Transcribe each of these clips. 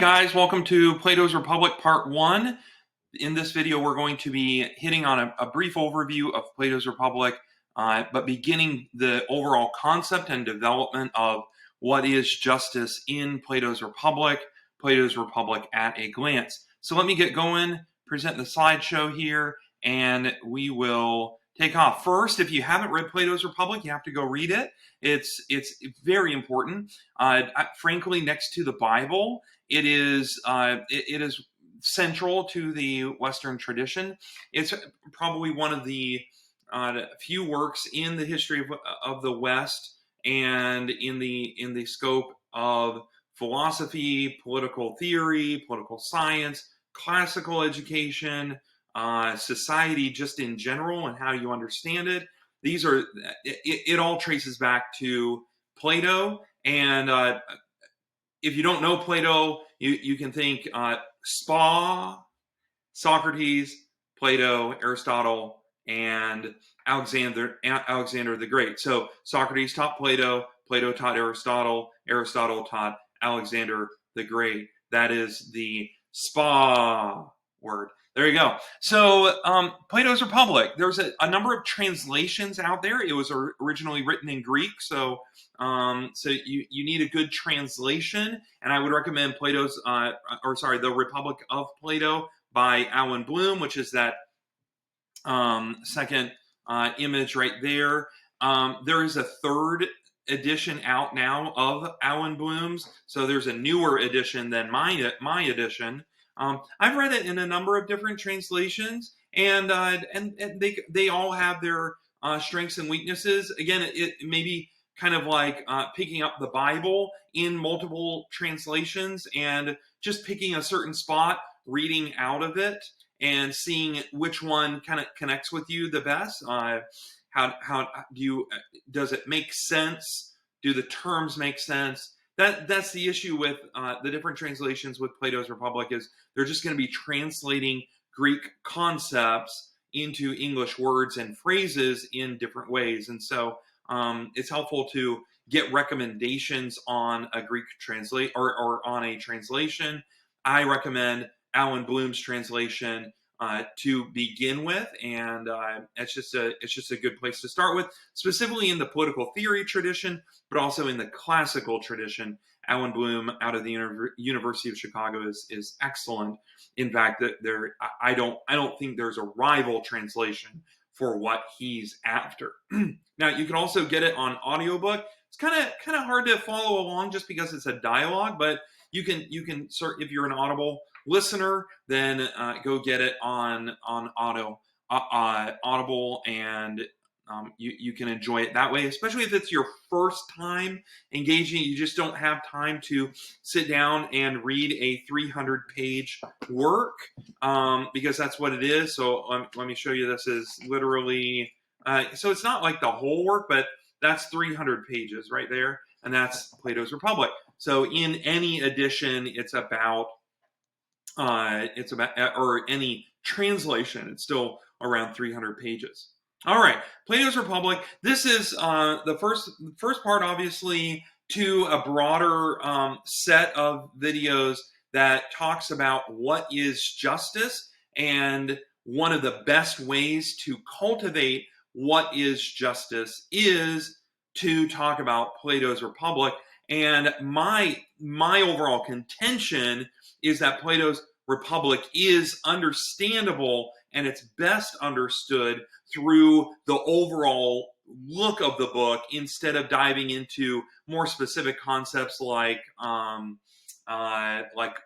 guys, welcome to Plato's Republic Part 1. In this video, we're going to be hitting on a brief overview of Plato's Republic, but beginning the overall concept and development of what is justice in Plato's Republic at a glance. So let me get going, present the slideshow here, and we will take off. First, if you haven't read Plato's Republic, you have to go read it. It's very important. Frankly, next to the Bible, it is central to the Western tradition. It's probably one of the few works in the history of the West and in the scope of philosophy, political theory, political science, classical education, society just in general and how you understand it. It all traces back to Plato. And if you don't know Plato, you can think Socrates, Plato, Aristotle, and Alexander the Great. So Socrates taught Plato, Plato taught Aristotle, Aristotle taught Alexander the Great. That is the SPA word. There you go. So Plato's Republic, there's a number of translations out there. It was originally written in Greek, so you need a good translation, and I would recommend The Republic of Plato by Alan Bloom, which is that second image right there. There is a third edition out now of Alan Bloom's, so there's a newer edition than my edition. I've read it in a number of different translations, and they all have their strengths and weaknesses. Again, it may be kind of like picking up the Bible in multiple translations and just picking a certain spot, reading out of it, and seeing which one kind of connects with you the best. Does it make sense? Do the terms make sense? That's the issue with the different translations with Plato's Republic, is they're just going to be translating Greek concepts into English words and phrases in different ways. And so it's helpful to get recommendations on a Greek or on a translation. I recommend Alan Bloom's translation to begin with, and it's just a good place to start with, specifically in the political theory tradition, but also in the classical tradition. Alan Bloom out of the University of Chicago is excellent. In fact, I don't think there's a rival translation for what he's after. Now, you can also get it on audiobook. It's kind of hard to follow along just because it's a dialogue, but you can if you're an Audible listener, then go get it on Audible, and you can enjoy it that way, especially if it's your first time engaging. You just don't have time to sit down and read a 300-page work, because that's what it is. So let me show you. This is literally, so it's not like the whole work, but that's 300 pages right there, and that's Plato's Republic. So in any edition, or any translation, it's still around 300 pages. All right, Plato's Republic. This is the first part, obviously, to a broader set of videos that talks about what is justice, and one of the best ways to cultivate what is justice is to talk about Plato's Republic. And my overall contention is that Plato's Republic is understandable, and it's best understood through the overall look of the book, instead of diving into more specific concepts like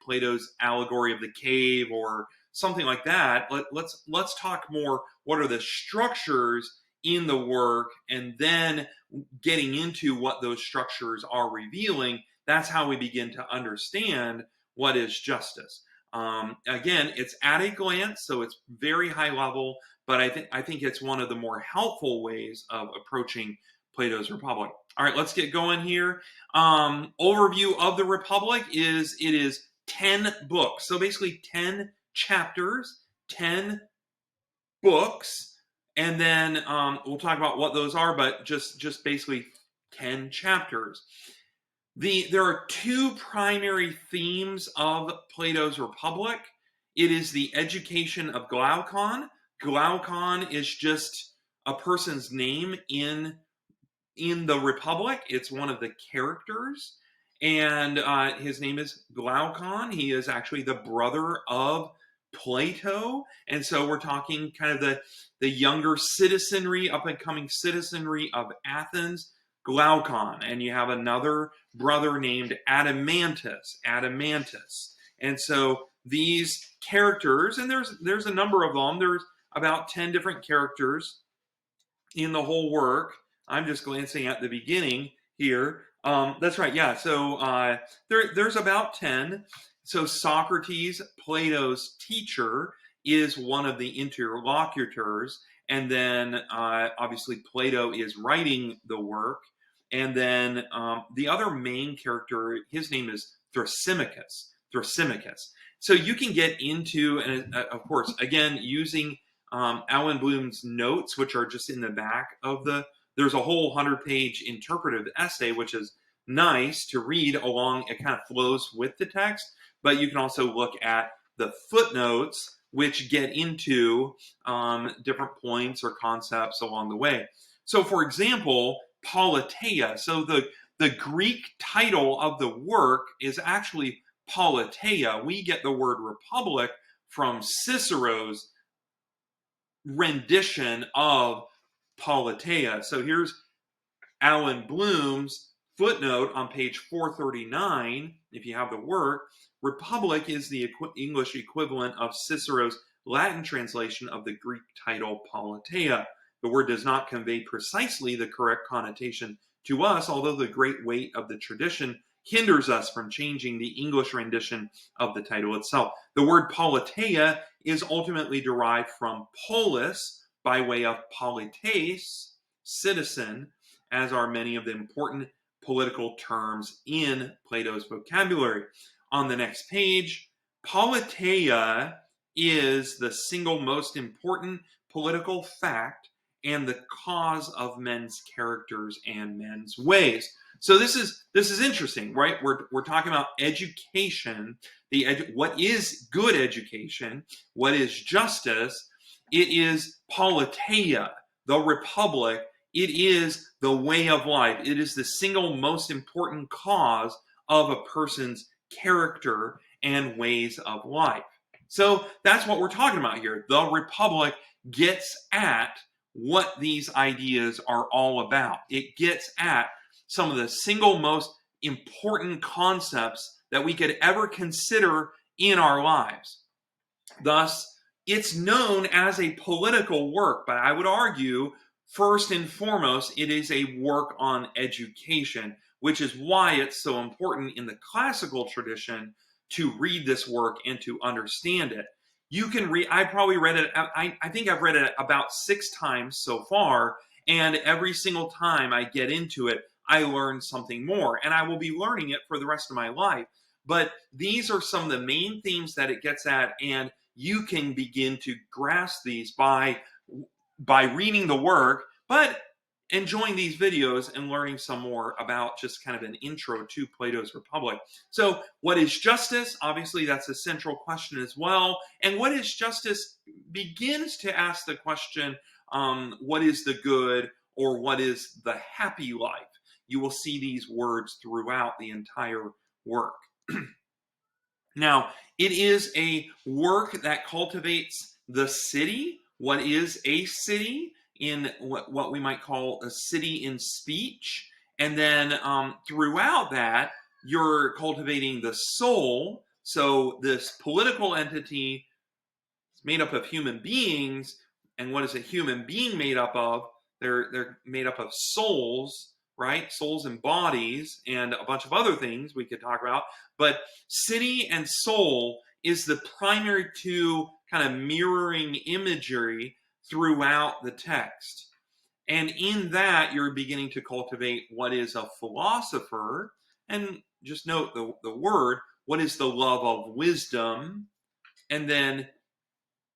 Plato's allegory of the cave or something like that. Let's talk more. What are the structures in the work, and then getting into what those structures are revealing. That's how we begin to understand what is justice. Again, it's at a glance, so it's very high level, but I think it's one of the more helpful ways of approaching Plato's Republic. All right, let's get going here. Overview of the Republic is 10 books. So basically 10 chapters, 10 books, and then we'll talk about what those are, but just basically 10 chapters. There are two primary themes of Plato's Republic. It is the education of Glaucon. Glaucon is just a person's name in the Republic. It's one of the characters, and his name is Glaucon. He is actually the brother of Plato, and so we're talking kind of the younger citizenry, up and coming citizenry of Athens. Glaucon, and you have another brother named Adamantus, and so these characters, and there's a number of them. There's about 10 different characters in the whole work. I'm just glancing at the beginning here. That's right, yeah. So there's about 10. So Socrates, Plato's teacher, is one of the interlocutors. And then obviously Plato is writing the work. And then the other main character, his name is Thrasymachus. Thrasymachus. So you can get into, and of course, again, using Alan Bloom's notes, which are just in the back of there's a whole 100-page interpretive essay, which is nice to read along. It kind of flows with the text, but you can also look at the footnotes, which get into different points or concepts along the way. So, for example, politeia. So the Greek title of the work is actually politeia. We get the word republic from Cicero's rendition of politeia. So here's Alan Bloom's footnote on page 439. If you have the work, republic is the English equivalent of Cicero's Latin translation of the Greek title politeia. The word does not convey precisely the correct connotation to us, although the great weight of the tradition hinders us from changing the English rendition of the title itself. The word politeia is ultimately derived from polis by way of polites, citizen, as are many of the important political terms in Plato's vocabulary. On the next page, politeia is the single most important political fact and the cause of men's characters and men's ways. So this is interesting, right? We're talking about education. What is good education? What is justice? It is politeia, the republic. It is the way of life. It is the single most important cause of a person's character and ways of life. So that's what we're talking about here. The republic gets at what these ideas are all about. It gets at some of the single most important concepts that we could ever consider in our lives. Thus, it's known as a political work, but I would argue, first and foremost, it is a work on education, which is why it's so important in the classical tradition to read this work and to understand it. You can read, I probably read it, I think I've read it about 6 times so far, and every single time I get into it, I learn something more, and I will be learning it for the rest of my life. But these are some of the main themes that it gets at, and you can begin to grasp these by reading the work, but enjoying these videos and learning some more about just kind of an intro to Plato's Republic. So what is justice? Obviously, that's a central question as well. And what is justice begins to ask the question, what is the good or what is the happy life? You will see these words throughout the entire work. Now, it is a work that cultivates the city. What is a city? In what we might call a city in speech. And then throughout that, you're cultivating the soul. So this political entity is made up of human beings. And what is a human being made up of? They're made up of souls, right? Souls and bodies and a bunch of other things we could talk about. But city and soul is the primary two kind of mirroring imagery throughout the text. And in that, you're beginning to cultivate what is a philosopher. And just note the word, what is the love of wisdom? And then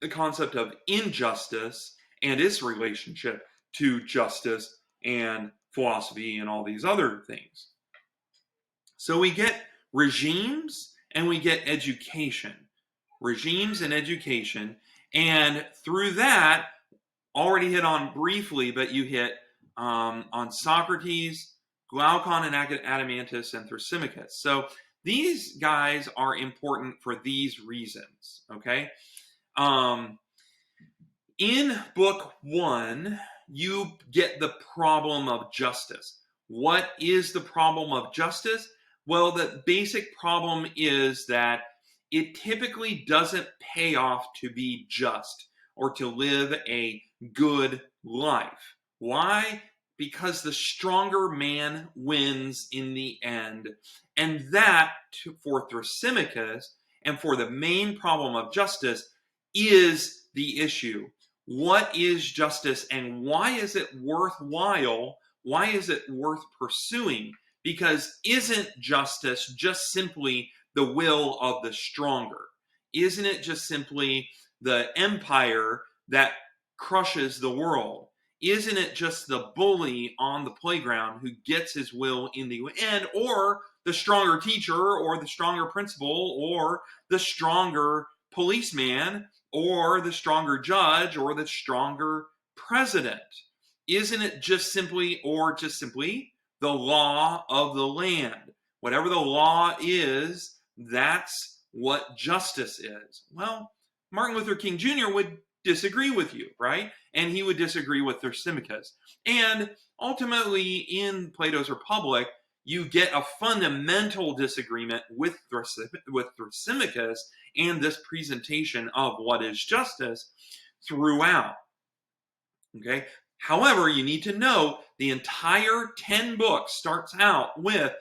the concept of injustice and its relationship to justice and philosophy and all these other things. So we get regimes and we get education. Regimes and education. And through that, already hit on briefly, but you hit on Socrates, Glaucon and Adeimantus, and Thrasymachus. So these guys are important for these reasons, okay? In book 1, you get the problem of justice. What is the problem of justice? Well, the basic problem is that it typically doesn't pay off to be just or to live a good life. Why? Because the stronger man wins in the end. And that, for Thrasymachus and for the main problem of justice, is the issue. What is justice and why is it worthwhile? Why is it worth pursuing? Because isn't justice just simply the will of the stronger? Isn't it just simply the empire that crushes the world? Isn't it just the bully on the playground who gets his will in the end, or the stronger teacher, or the stronger principal, or the stronger policeman, or the stronger judge, or the stronger president? Isn't it just simply the law of the land? Whatever the law is, that's what justice is. Well, Martin Luther King Jr. would disagree with you, right? And he would disagree with Thrasymachus. And ultimately, in Plato's Republic, you get a fundamental disagreement with Thrasymachus and this presentation of what is justice throughout. Okay. However, you need to know the entire 10 books starts out with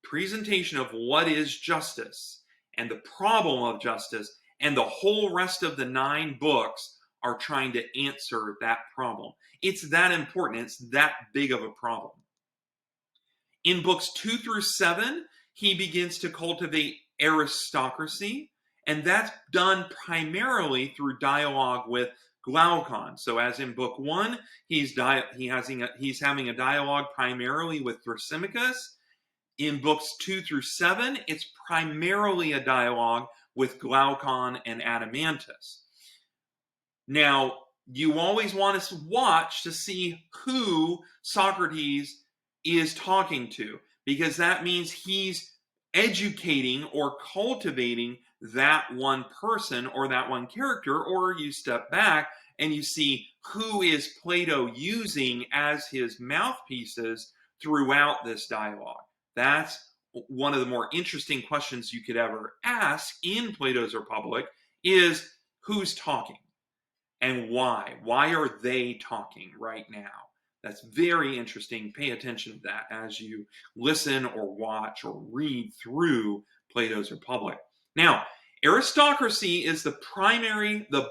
presentation of what is justice and the problem of justice, and the whole rest of the 9 books are trying to answer that problem. It's that important. It's that big of a problem. In books 2 through 7, he begins to cultivate aristocracy, and that's done primarily through dialogue with Glaucon. So as in book 1, he's having a dialogue primarily with Thrasymachus. In books 2 through 7, it's primarily a dialogue with Glaucon and Adeimantus. Now, you always want to watch to see who Socrates is talking to, because that means he's educating or cultivating that one person or that one character. Or you step back and you see who is Plato using as his mouthpieces throughout this dialogue. That's one of the more interesting questions you could ever ask in Plato's Republic, is who's talking and why? Why are they talking right now? That's very interesting. Pay attention to that as you listen or watch or read through Plato's Republic. Now, aristocracy is the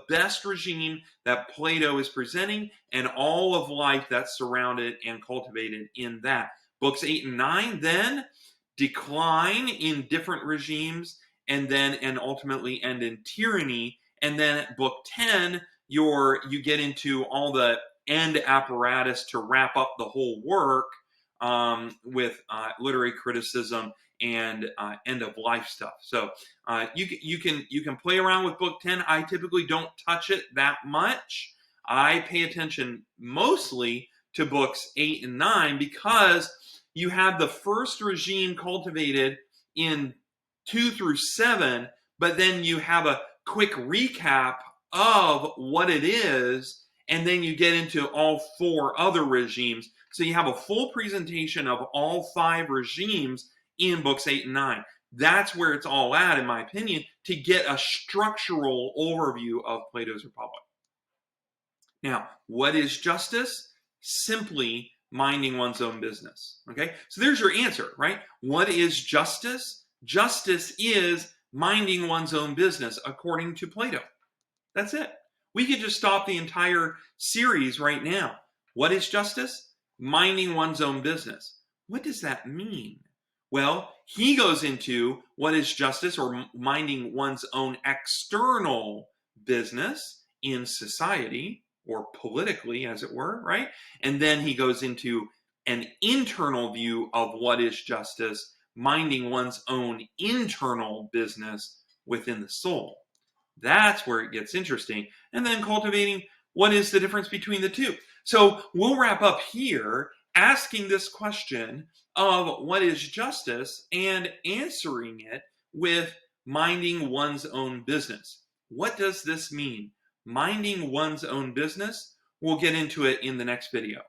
best regime that Plato is presenting, and all of life that's surrounded and cultivated in that. Books 8 and 9 then decline in different regimes and ultimately end in tyranny. And then at book 10, you get into all the end apparatus to wrap up the whole work with literary criticism and end of life stuff. So you can play around with book 10. I typically don't touch it that much. I pay attention mostly to books 8 and 9 because you have the first regime cultivated in 2 through 7, but then you have a quick recap of what it is, and then you get into all 4 other regimes. So you have a full presentation of all 5 regimes in books 8 and 9. That's where it's all at, in my opinion, to get a structural overview of Plato's Republic. Now, what is justice? Simply minding one's own business. Okay, so there's your answer, right? What is justice? Justice is minding one's own business, according to Plato. That's it. We could just stop the entire series right now. What is justice? Minding one's own business. What does that mean? Well, he goes into what is justice, or minding one's own external business in society, or politically, as it were, right? And then he goes into an internal view of what is justice, minding one's own internal business within the soul. That's where it gets interesting. And then cultivating what is the difference between the two. So we'll wrap up here asking this question of what is justice and answering it with minding one's own business. What does this mean? Minding one's own business? We'll get into it in the next video.